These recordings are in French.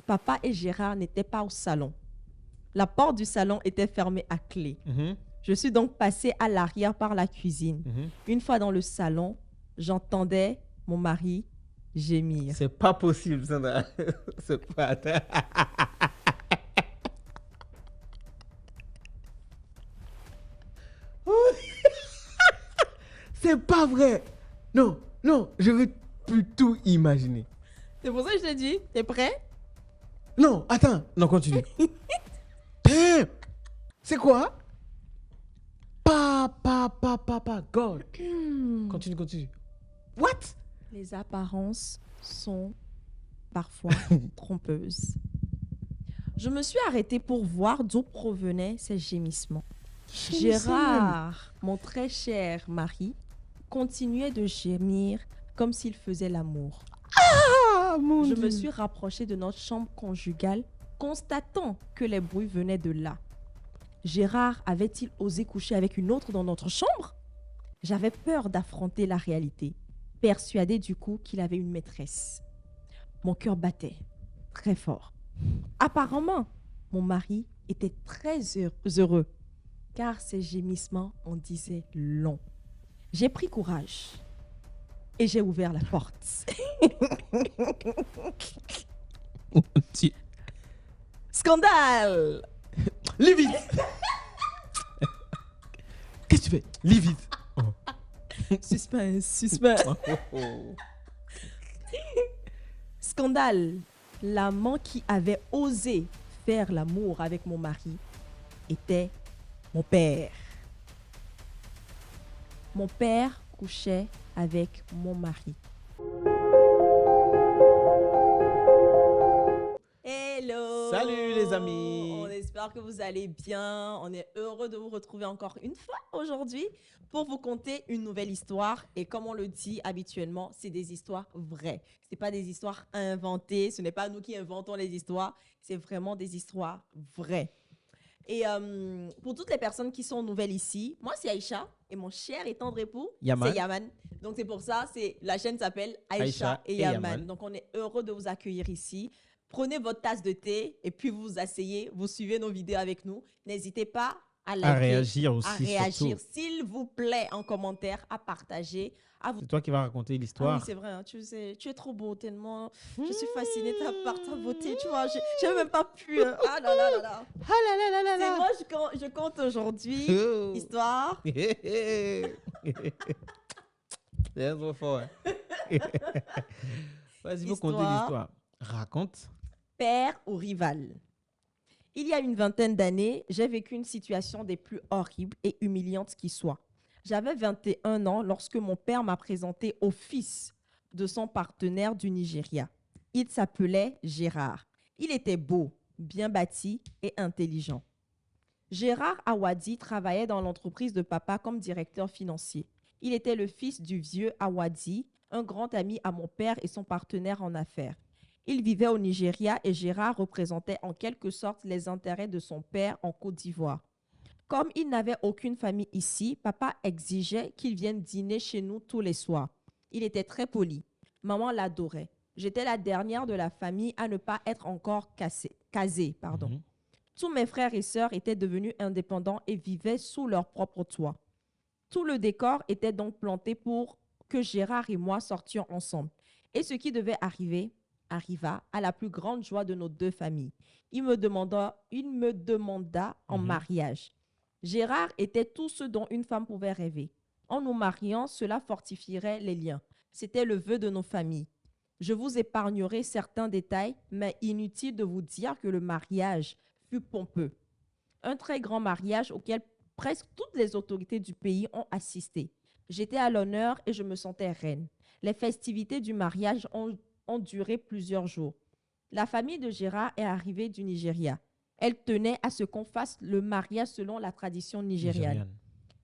Papa et Gérard n'étaient pas au salon. La porte du salon était fermée à clé. Je suis donc passée à l'arrière par la cuisine. Une fois dans le salon, j'entendais mon mari gémir. C'est pas possible, Sandra. C'est pas... C'est pas vrai. Non, non, je veux plus tout imaginer. C'est pour ça que je t'ai dit, t'es prêt? Non, attends. Non, continue. Damn. C'est quoi? Papa, God. Continue. What? Les apparences sont parfois trompeuses. Je me suis arrêtée pour voir d'où provenaient ces gémissements. Gérard, mon très cher mari, continuait de gémir comme s'il faisait l'amour. Ah, mon Je Dieu. me suis rapprochée de notre chambre conjugale, constatant que les bruits venaient de là. Gérard avait-il osé coucher avec une autre dans notre chambre? J'avais peur d'affronter la réalité, persuadée du coup qu'il avait une maîtresse. Mon cœur battait très fort. Apparemment, mon mari était très heureux, car ses gémissements en disaient long. J'ai pris courage et j'ai ouvert la porte. Scandale! Lis vite. Qu'est-ce que tu fais? Lis vite. Suspense. Oh. Scandale! L'amant qui avait osé faire l'amour avec mon mari était mon père. Mon père couchait avec mon mari. Hello! Salut les amis! On espère que vous allez bien. On est heureux de vous retrouver encore une fois aujourd'hui pour vous conter une nouvelle histoire. Et comme on le dit habituellement, c'est des histoires vraies. Ce n'est pas des histoires inventées. Ce n'est pas nous qui inventons les histoires. C'est vraiment des histoires vraies. Et pour toutes les personnes qui sont nouvelles ici, moi c'est Aïcha et mon cher et tendre époux, Yaman. c'est Yaman. Donc c'est pour ça, la chaîne s'appelle Aïcha et Yaman. Donc on est heureux de vous accueillir ici. Prenez votre tasse de thé et puis vous vous asseyez, vous suivez nos vidéos avec nous. N'hésitez pas à liker, réagir aussi, à réagir, surtout. s'il vous plaît, en commentaire, à partager. À vous... C'est toi qui vas raconter Ah l'histoire. oui, c'est vrai, hein, tu es trop beau, tellement. Je suis fascinée par ta beauté, tu vois. Je n'ai même pas pu. Ah là là là là. Ah là là là là C'est là. moi, je compte aujourd'hui. Oh. Histoire. C'est trop fort. Hein. Vas-y, vous compter Histoire. l'histoire. Raconte. Père ou rival. Il y a une vingtaine d'années, j'ai vécu une situation des plus horribles et humiliantes qui soit. J'avais 21 ans lorsque mon père m'a présenté au fils de son partenaire du Nigeria. Il s'appelait Gérard. Il était beau, bien bâti et intelligent. Gérard Awadi travaillait dans l'entreprise de papa comme directeur financier. Il était le fils du vieux Awadi, un grand ami à mon père et son partenaire en affaires. Il vivait au Nigeria et Gérard représentait en quelque sorte les intérêts de son père en Côte d'Ivoire. Comme il n'avait aucune famille ici, papa exigeait qu'il vienne dîner chez nous tous les soirs. Il était très poli. Maman l'adorait. J'étais la dernière de la famille à ne pas être encore casée. Tous mes frères et sœurs étaient devenus indépendants et vivaient sous leur propre toit. Tout le décor était donc planté pour que Gérard et moi sortions ensemble. Et ce qui devait arriver arriva à la plus grande joie de nos deux familles. Il me demanda en mariage. Gérard était tout ce dont une femme pouvait rêver. En nous mariant, cela fortifierait les liens. C'était le vœu de nos familles. Je vous épargnerai certains détails, mais inutile de vous dire que le mariage fut pompeux. Un très grand mariage auquel presque toutes les autorités du pays ont assisté. J'étais à l'honneur et je me sentais reine. Les festivités du mariage ont duré plusieurs jours. La famille de Gérard est arrivée du Nigeria. Elle tenait à ce qu'on fasse le mariage selon la tradition nigériane.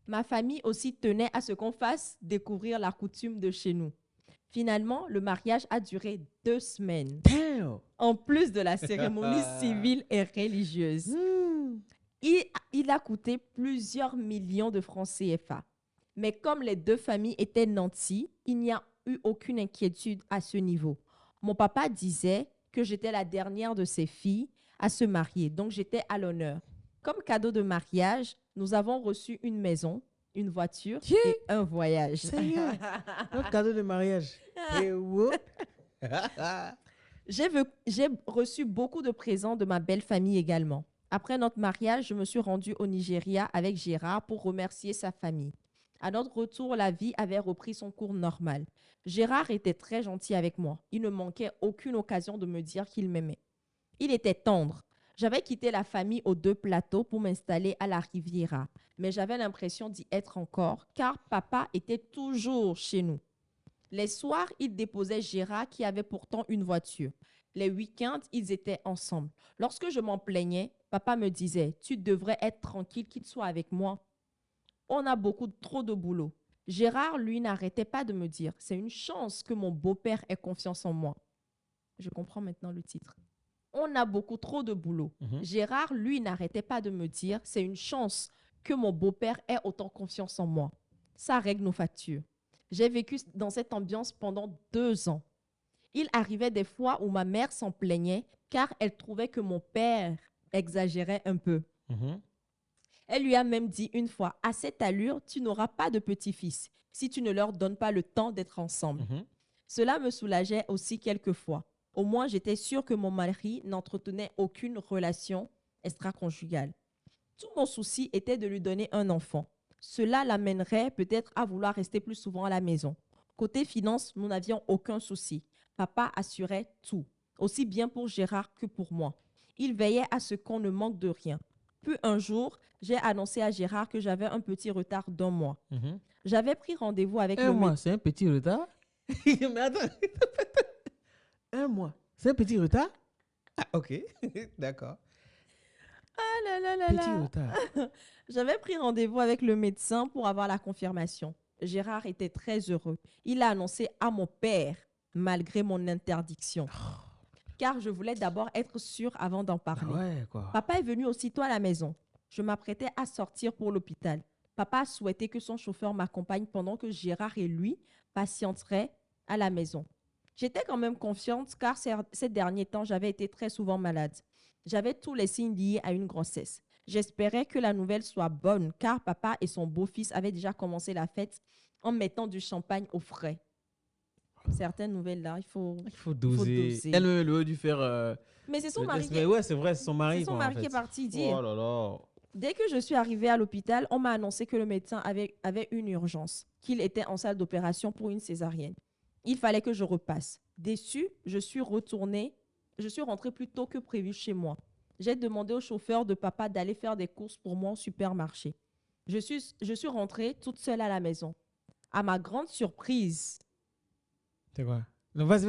Ma famille aussi tenait à ce qu'on fasse découvrir la coutume de chez nous. Finalement, le mariage a duré 2 semaines. Damn. En plus de la cérémonie civile et religieuse. Il a coûté plusieurs millions de francs CFA. Mais comme les deux familles étaient nantis, il n'y a eu aucune inquiétude à ce niveau. Mon papa disait que j'étais la dernière de ses filles à se marier. Donc, j'étais à l'honneur. Comme cadeau de mariage, nous avons reçu une maison, une voiture Qui? et un voyage. Seigneur, un cadeau de mariage. Et wow. J'ai reçu beaucoup de présents de ma belle famille également. Après notre mariage, je me suis rendue au Nigeria avec Gérard pour remercier sa famille. À notre retour, la vie avait repris son cours normal. Gérard était très gentil avec moi. Il ne manquait aucune occasion de me dire qu'il m'aimait. Il était tendre. J'avais quitté la famille aux deux plateaux pour m'installer à la Riviera, mais j'avais l'impression d'y être encore car papa était toujours chez nous. Les soirs, il déposait Gérard qui avait pourtant une voiture. Les week-ends, ils étaient ensemble. Lorsque je m'en plaignais, papa me disait « Tu devrais être tranquille qu'il soit avec moi. On a beaucoup trop de boulot. » Gérard, lui, n'arrêtait pas de me dire « C'est une chance que mon beau-père ait confiance en moi. » Je comprends maintenant le titre. On a beaucoup trop de boulot. Gérard, lui, n'arrêtait pas de me dire « C'est une chance que mon beau-père ait autant confiance en moi. Ça règle nos factures. » J'ai vécu dans cette ambiance pendant 2 ans. Il arrivait des fois où ma mère s'en plaignait car elle trouvait que mon père exagérait un peu. Elle lui a même dit une fois, à cette allure, tu n'auras pas de petit-fils si tu ne leur donnes pas le temps d'être ensemble. Cela me soulageait aussi quelquefois. Au moins, j'étais sûre que mon mari n'entretenait aucune relation extra-conjugale. Tout mon souci était de lui donner un enfant. Cela l'amènerait peut-être à vouloir rester plus souvent à la maison. Côté finances, nous n'avions aucun souci. Papa assurait tout, aussi bien pour Gérard que pour moi. Il veillait à ce qu'on ne manque de rien. Puis un jour, j'ai annoncé à Gérard que j'avais un petit retard d'1 mois. J'avais pris rendez-vous avec Un le mois, c'est un petit retard. Mais attends. Un mois, c'est un petit retard. Ah, ok, d'accord. Ah là là là Petit là. retard. J'avais pris rendez-vous avec le médecin pour avoir la confirmation. Gérard était très heureux. Il a annoncé à mon père, malgré mon interdiction. Car je voulais d'abord être sûre avant d'en Ah parler. ouais, quoi. Papa est venu aussitôt à la maison. Je m'apprêtais à sortir pour l'hôpital. Papa a souhaité que son chauffeur m'accompagne pendant que Gérard et lui patienteraient à la maison. J'étais quand même confiante car ces derniers temps, j'avais été très souvent malade. J'avais tous les signes liés à une grossesse. J'espérais que la nouvelle soit bonne car papa et son beau-fils avaient déjà commencé la fête en mettant du champagne au frais. Certaines nouvelles là, il faut doser. doser. Elle aurait dû faire. Mais c'est son le mari test. qui Mais est, ouais, c'est vrai, c'est son mari. c'est son quoi, mari en qui est fait. parti dire. Oh là là. Dès que je suis arrivée à l'hôpital, on m'a annoncé que le médecin avait une urgence, qu'il était en salle d'opération pour une césarienne. Il fallait que je repasse. Déçue, je suis rentrée plus tôt que prévu chez moi. J'ai demandé au chauffeur de papa d'aller faire des courses pour moi au supermarché. Je suis rentrée toute seule à la maison. À ma grande surprise. C'est quoi? Non, vas-y.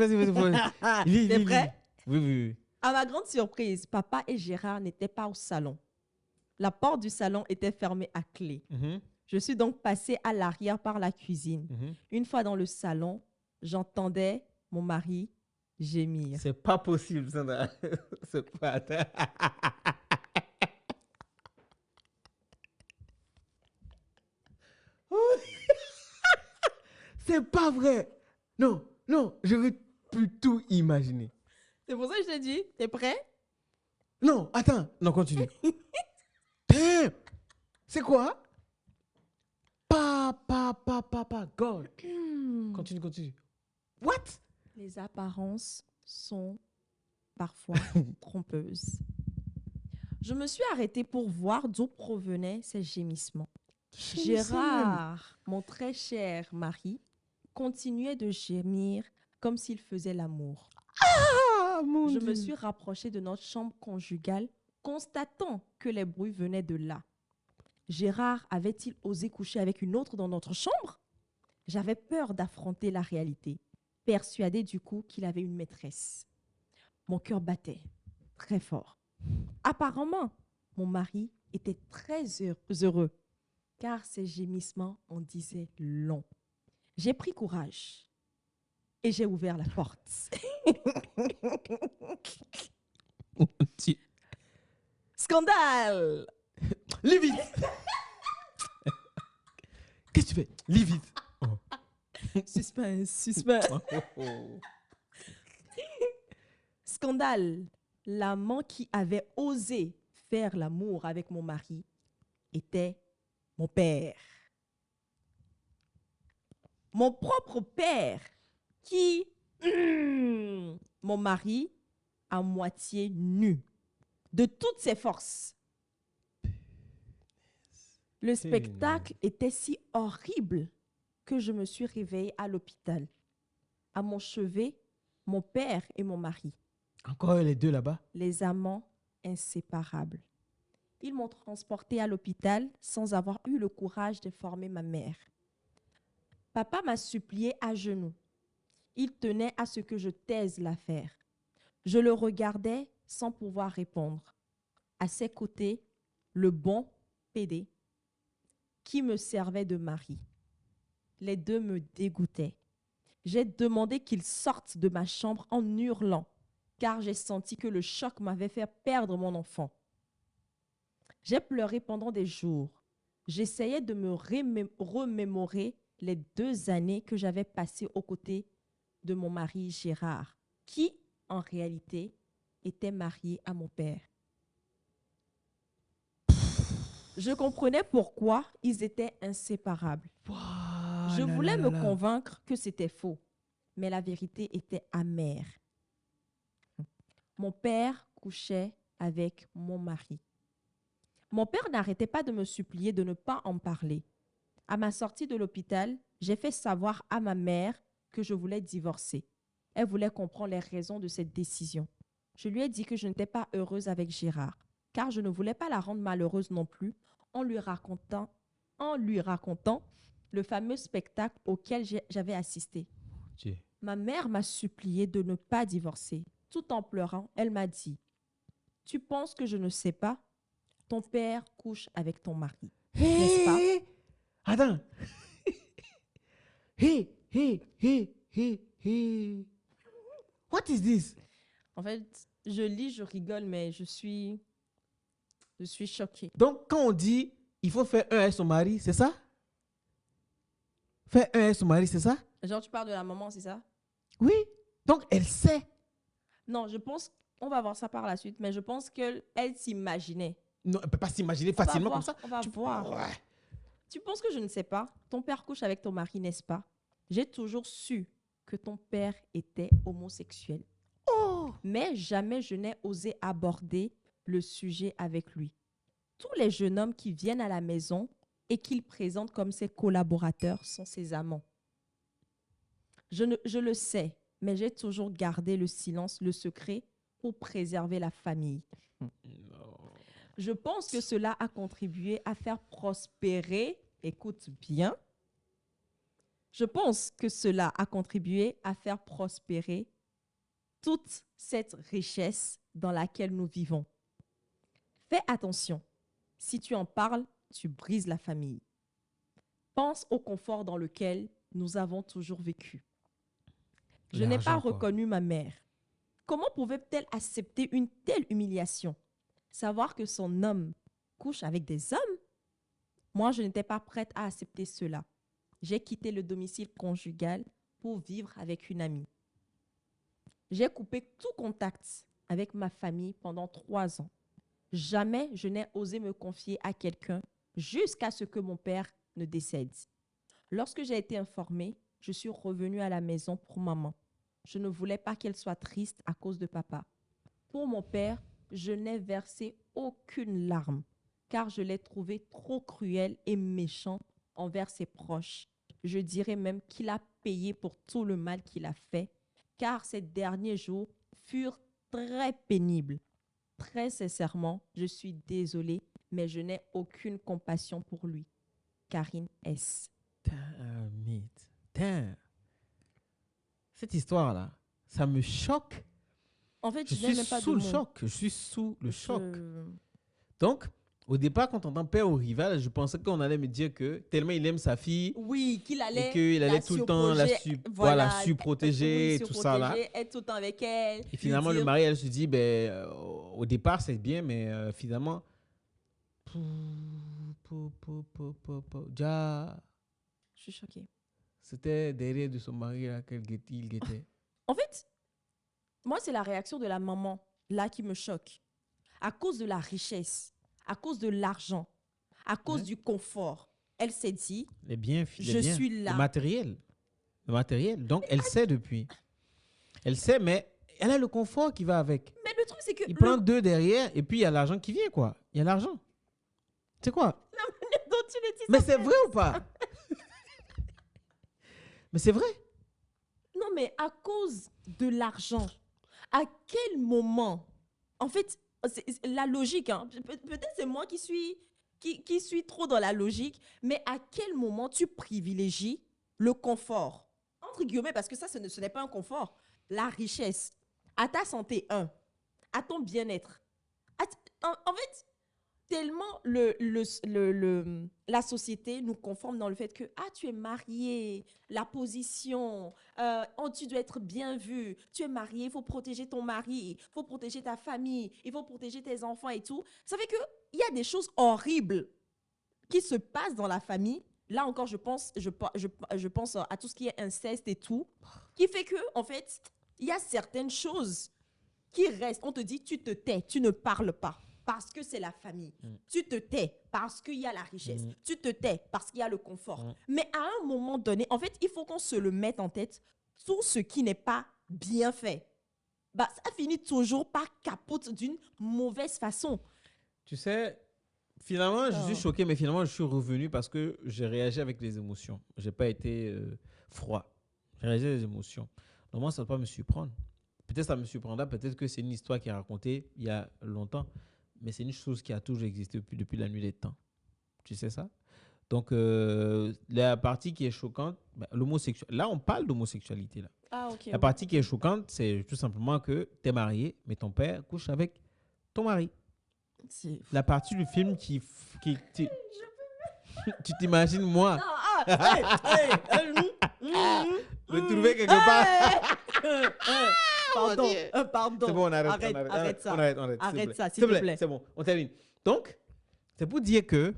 Lis, T'es lis, prêt? lis. Oui, oui, oui. À ma grande surprise, papa et Gérard n'étaient pas au salon. La porte du salon était fermée à clé. Je suis donc passée à l'arrière par la cuisine. Une fois dans le salon, j'entendais mon mari gémir. C'est pas possible, Sandra. C'est quoi? Attends. C'est pas vrai. Non, non, je veux plus tout imaginer. C'est pour ça que je te dis, t'es prêt? Non, attends. Non, continue. Damn. C'est quoi? Papa. God. Continue. What? Les apparences sont parfois trompeuses. Je me suis arrêtée pour voir d'où provenaient ces gémissements. Gérard, mon très cher mari, continuait de gémir comme s'il faisait l'amour. Ah, mon Je Dieu. me suis rapprochée de notre chambre conjugale, constatant que les bruits venaient de là. Gérard avait-il osé coucher avec une autre dans notre chambre? J'avais peur d'affronter la réalité, persuadée du coup qu'il avait une maîtresse. Mon cœur battait très fort. Apparemment, mon mari était très heureux, car ses gémissements en disaient long. J'ai pris courage et j'ai ouvert la porte. Scandale! Lis vite. Qu'est-ce que tu fais? Lis vite. Suspense. scandale, l'amant qui avait osé faire l'amour avec mon mari était mon père. Mon propre père qui, mon mari, à moitié nu, de toutes ses forces. Le spectacle était si horrible que je me suis réveillée à l'hôpital. À mon chevet, mon père et mon mari. Encore les deux là-bas? Les amants inséparables. Ils m'ont transportée à l'hôpital sans avoir eu le courage d'informer ma mère. Papa m'a supplié à genoux. Il tenait à ce que je taise l'affaire. Je le regardais sans pouvoir répondre. À ses côtés, le bon PD qui me servait de mari. Les deux me dégoûtaient. J'ai demandé qu'ils sortent de ma chambre en hurlant, car j'ai senti que le choc m'avait fait perdre mon enfant. J'ai pleuré pendant des jours. J'essayais de me remémorer les 2 années que j'avais passées aux côtés de mon mari Gérard, qui, en réalité, était marié à mon père. Je comprenais pourquoi ils étaient inséparables. Je voulais me convaincre que c'était faux, mais la vérité était amère. Mon père couchait avec mon mari. Mon père n'arrêtait pas de me supplier de ne pas en parler. À ma sortie de l'hôpital, j'ai fait savoir à ma mère que je voulais divorcer. Elle voulait comprendre les raisons de cette décision. Je lui ai dit que je n'étais pas heureuse avec Gérard, car je ne voulais pas la rendre malheureuse non plus en lui racontant le fameux spectacle auquel j'avais assisté. Dieu. Ma mère m'a supplié de ne pas divorcer. Tout en pleurant, elle m'a dit « Tu penses que je ne sais pas? Ton père couche avec ton mari. N'est-ce pas? » Attends. Hey. What is this? En fait, je lis, je rigole, mais je suis choquée. Donc, quand on dit il faut faire un avec son mari, c'est ça? Faire un avec son mari, c'est ça? Genre, tu parles de la maman, c'est ça? Oui. Donc, elle sait. Non, je pense, on va voir ça par la suite, mais je pense qu'elle s'imaginait. Non, elle ne peut pas s'imaginer On va facilement voir, comme ça. on va voir. Ouais. Tu penses que je ne sais pas? Ton père couche avec ton mari, n'est-ce pas? J'ai toujours su que ton père était homosexuel. Oh! Mais jamais je n'ai osé aborder le sujet avec lui. Tous les jeunes hommes qui viennent à la maison et qu'il présente comme ses collaborateurs sont ses amants. Je le sais, mais j'ai toujours gardé le silence, le secret pour préserver la famille. Je pense que cela a contribué à faire prospérer, écoute bien, je pense que cela a contribué à faire prospérer toute cette richesse dans laquelle nous vivons. Fais attention, si tu en parles, tu brises la famille. Pense au confort dans lequel nous avons toujours vécu. Je n'ai pas reconnu ma mère. Comment pouvait-elle accepter une telle humiliation? Savoir que son homme couche avec des hommes? Moi, je n'étais pas prête à accepter cela. J'ai quitté le domicile conjugal pour vivre avec une amie. J'ai coupé tout contact avec ma famille pendant 3 ans. Jamais je n'ai osé me confier à quelqu'un jusqu'à ce que mon père ne décède. Lorsque j'ai été informée, je suis revenue à la maison pour maman. Je ne voulais pas qu'elle soit triste à cause de papa. Pour mon père, je n'ai versé aucune larme, car je l'ai trouvé trop cruel et méchant envers ses proches. Je dirais même qu'il a payé pour tout le mal qu'il a fait, car ces derniers jours furent très pénibles. Très sincèrement, je suis désolée, mais je n'ai aucune compassion pour lui. Karine S. Damn. Cette histoire-là, ça me choque. En fait, Je suis sous le choc. Je suis sous le choc. Donc, au départ, quand on entend père ou rival, je pensais qu'on allait me dire que tellement il aime sa fille, oui, qu'il allait, et qu'il allait tout le temps la surprotéger, oui, tout ça là. Être tout le temps avec elle. Et finalement, le mari, elle se dit, au départ, c'est bien, mais finalement, déjà, je suis choquée. C'était derrière de son mari là qu'il guettait. En fait, Moi, c'est la réaction de la maman, là, qui me choque. À cause de la richesse, à cause de l'argent, à cause Ouais. du confort, elle s'est dit, Les biens, je suis là. Le matériel. Le matériel. Donc, elle sait depuis. Elle sait, mais elle a le confort qui va avec. Mais le truc, c'est que Il prend deux derrière et puis il y a l'argent qui vient, quoi. Il y a l'argent. C'est quoi? la manière dont tu le dis, Mais ça c'est fait- vrai ou pas? Mais c'est vrai. Non, mais à cause de l'argent, à quel moment, en fait, c'est la logique, hein, peut-être c'est moi qui suis trop dans la logique, mais à quel moment tu privilégies le confort, entre guillemets, parce que ça, ce n'est pas un confort, la richesse, à ta santé, à ton bien-être. En fait, tellement la société nous conforme dans le fait que tu es marié, la position, tu dois être bien vu, tu es marié, il faut protéger ton mari, il faut protéger ta famille, il faut protéger tes enfants et tout. Ça fait qu'il y a des choses horribles qui se passent dans la famille. Là encore, je pense à tout ce qui est inceste et tout, qui fait que, en fait, il y a certaines choses qui restent. On te dit, tu te tais, tu ne parles pas parce que c'est la famille. Tu te tais parce qu'il y a la richesse. Tu te tais parce qu'il y a le confort. Mais à un moment donné, en fait, il faut qu'on se le mette en tête. Tout ce qui n'est pas bien fait, bah, ça finit toujours par capote d'une mauvaise façon. Tu sais, finalement, je suis Oh. choqué, mais finalement, je suis revenu parce que j'ai réagi avec les émotions. Je n'ai pas été froid. J'ai réagi avec les émotions. Donc, moi, ça ne va pas me surprendre. Peut-être ça me surprendra, peut-être que c'est une histoire qui est racontée il y a longtemps, mais c'est une chose qui a toujours existé depuis la nuit des temps. Tu sais ça? Donc, la partie qui est choquante, l'homosexualité. Là, on parle d'homosexualité. Là. Ah, ok. La partie qui est choquante, c'est tout simplement que tu es marié, mais ton père couche avec ton mari. La partie du film tu t'imagines moi me trouver quelque part. Pardon, Dieu. pardon. C'est bon, on arrête. Arrête ça. On arrête, Arrête ça, s'il s'il te plaît. C'est bon, on termine. Donc, c'est pour dire que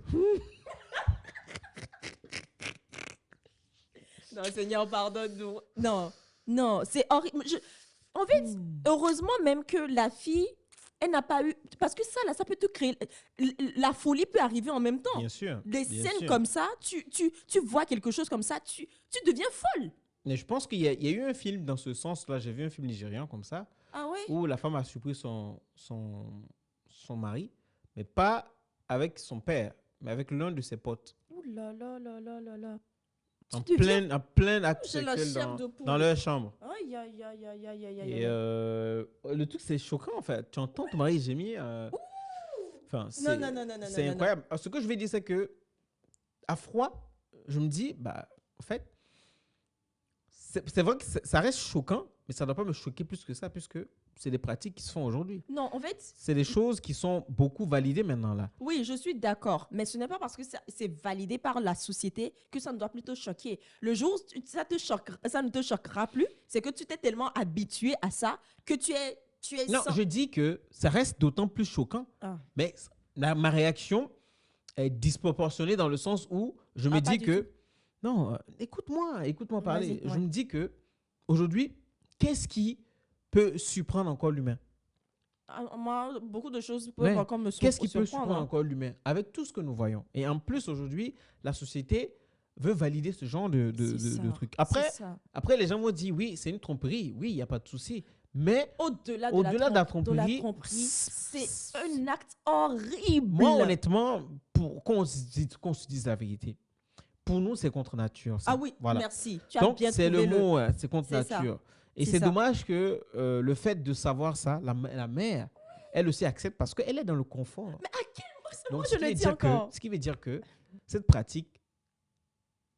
Non, Seigneur, pardonne-nous. Non, non, c'est horrible. En fait, heureusement même que la fille, elle n'a pas eu... Parce que ça, là, ça peut te créer... La folie peut arriver en même temps. bien sûr. Des bien scènes sûr. comme ça, tu vois quelque chose comme ça, tu deviens folle. Mais je pense qu'il y a eu un film dans ce sens-là. J'ai vu un film nigérian comme ça, Ah ouais? où la femme a surpris son mari, mais pas avec son père, mais avec l'un de ses potes. Ouh là là là là là là. En Tu deviens- plein acte J'ai la sexuel chair de poule. dans leur chambre. Aïe, aïe, aïe, aïe, aïe, aïe, aïe. Et le truc, c'est choquant, en fait. Tu entends ton mari gémir. Enfin, c'est non, c'est non, incroyable. Alors, ce que je vais dire, c'est que, à froid, je me dis, bah, en fait, c'est vrai que ça reste choquant, mais ça ne doit pas me choquer plus que ça, puisque c'est des pratiques qui se font aujourd'hui. Non, en fait, C'est des choses qui sont beaucoup validées maintenant, là. oui, je suis d'accord, mais ce n'est pas parce que c'est validé par la société que ça ne doit plus te choquer. Le jour où ça ne te choquera plus, c'est que tu t'es tellement habitué à ça que tu es Non, sans- je dis que ça reste d'autant plus choquant, Ah. mais ma réaction est disproportionnée dans le sens où je me Pas dis du que... tout. Non, écoute-moi parler. Vas-y, ouais. Je me dis que aujourd'hui, qu'est-ce qui peut surprendre encore l'humain? Moi, beaucoup de choses peuvent Ouais. encore me Qu'est-ce qui peut surprendre, surprendre hein. encore l'humain avec tout ce que nous voyons? Et en plus, aujourd'hui, la société veut valider ce genre de C'est ça, trucs. c'est ça. Après, les gens vont dire, oui, c'est une tromperie. Oui, il n'y a pas de souci. Mais Au-delà de la de la tromperie, tromperie, c'est un acte horrible. moi, honnêtement, pour qu'on se dise la vérité, pour nous, c'est contre nature. Ça. Ah oui, Voilà. merci. Tu as Donc, bien c'est trouvé le mot, hein, c'est contre C'est ça. nature. Et C'est c'est ça. dommage que le fait de savoir ça, la mère, elle aussi accepte parce qu'elle est dans le confort. Mais à quel moment Donc, moi, ce je qui le veut dis dire encore. ce qui veut dire que cette pratique,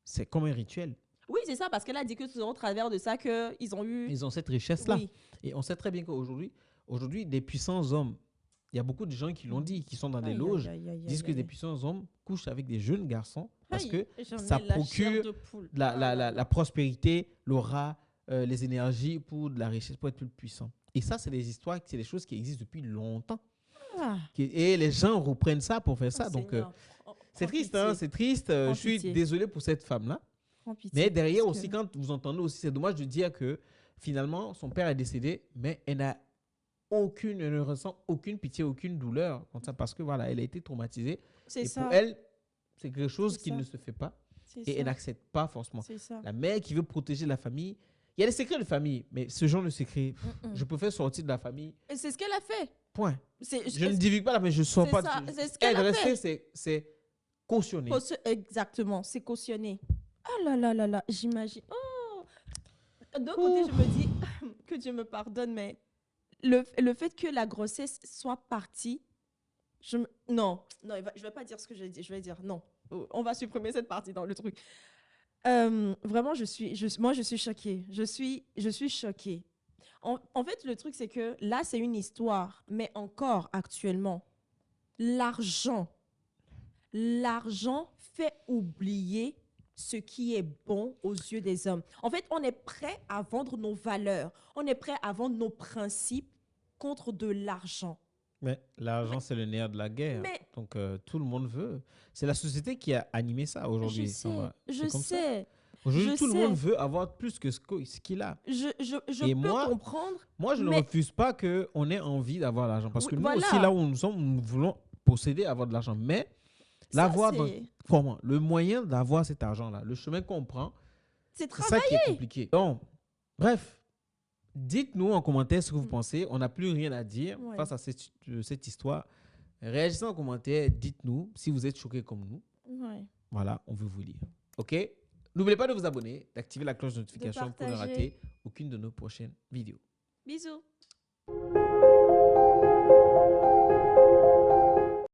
c'est comme un rituel. Oui, c'est ça, parce qu'elle a dit que c'est au travers de ça qu'ils ont eu... Ils ont cette richesse-là. Oui. Et on sait très bien qu'aujourd'hui, des puissants hommes, il y a beaucoup de gens qui l'ont dit, qui sont dans des Aïe, loges, aïe, aïe, aïe, disent que aïe, des aïe. puissants hommes couchent avec des jeunes garçons parce Aïe, que j'en ça ai la chair procure de poule. la prospérité, l'aura, les énergies pour de la richesse, pour être plus puissant. Et ça, c'est des histoires, c'est des choses qui existent depuis longtemps. Ah, Et les gens reprennent ça pour faire ça. oh Donc, Seigneur, c'est prends triste, pitié, hein, c'est triste. Prends Je suis pitié. désolé pour cette femme-là. prends pitié, Mais derrière parce aussi, que- quand vous entendez aussi, c'est dommage de dire que Finalement, son père est décédé, mais elle ne ressent aucune pitié, aucune douleur comme ça, parce que voilà, elle a été traumatisée. C'est Et ça. pour elle, c'est quelque chose C'est qui ça. ne se fait pas. C'est Et ça. elle n'accepte pas forcément. C'est ça. La mère qui veut protéger la famille. Il y a des secrets de famille, mais ce genre de secret, je préfère sortir de la famille. Et c'est ce qu'elle a fait. Point. C'est Je ne divulgue pas, mais je ne sors c'est pas. ça, c'est ce qu'elle a rester, fait. c'est cautionner. Exactement, c'est cautionné. Oh là là là là, j'imagine. Oh. D'un côté, je me dis que Dieu me pardonne, mais le fait que la grossesse soit partie, non, je vais pas dire ce que je dis. Je vais dire non. On va supprimer cette partie dans le truc. Vraiment, moi, je suis choquée. Je suis choquée. En fait, le truc, c'est que là, c'est une histoire, mais encore actuellement, l'argent fait oublier ce qui est bon aux yeux des hommes. En fait, on est prêt à vendre nos valeurs, on est prêt à vendre nos principes contre de l'argent. Mais l'argent, c'est le nerf de la guerre. Mais- Donc, tout le monde veut. C'est la société qui a animé ça aujourd'hui. Je sais, C'est je comme ça. sais. Aujourd'hui, je tout le sais. monde veut avoir plus que ce qu'il a. Je Et peux moi, comprendre. Moi, je ne mais- refuse pas qu'on ait envie d'avoir l'argent. Parce Oui, que nous voilà. aussi, là où nous sommes, nous voulons posséder, avoir de l'argent. Mais Ça, l'avoir c'est- comment? Le moyen d'avoir cet argent-là, le chemin qu'on prend, C'est c'est travail. ça qui est compliqué. Donc, bref, dites-nous en commentaire ce que vous pensez. On n'a plus rien à dire Ouais. face à cette histoire. Réagissez en commentaire. Dites-nous si vous êtes choqués comme nous. Ouais. Voilà, on veut vous lire. OK? N'oubliez pas de vous abonner, d'activer la cloche de notification pour ne partager. rater aucune de nos prochaines vidéos. Bisous.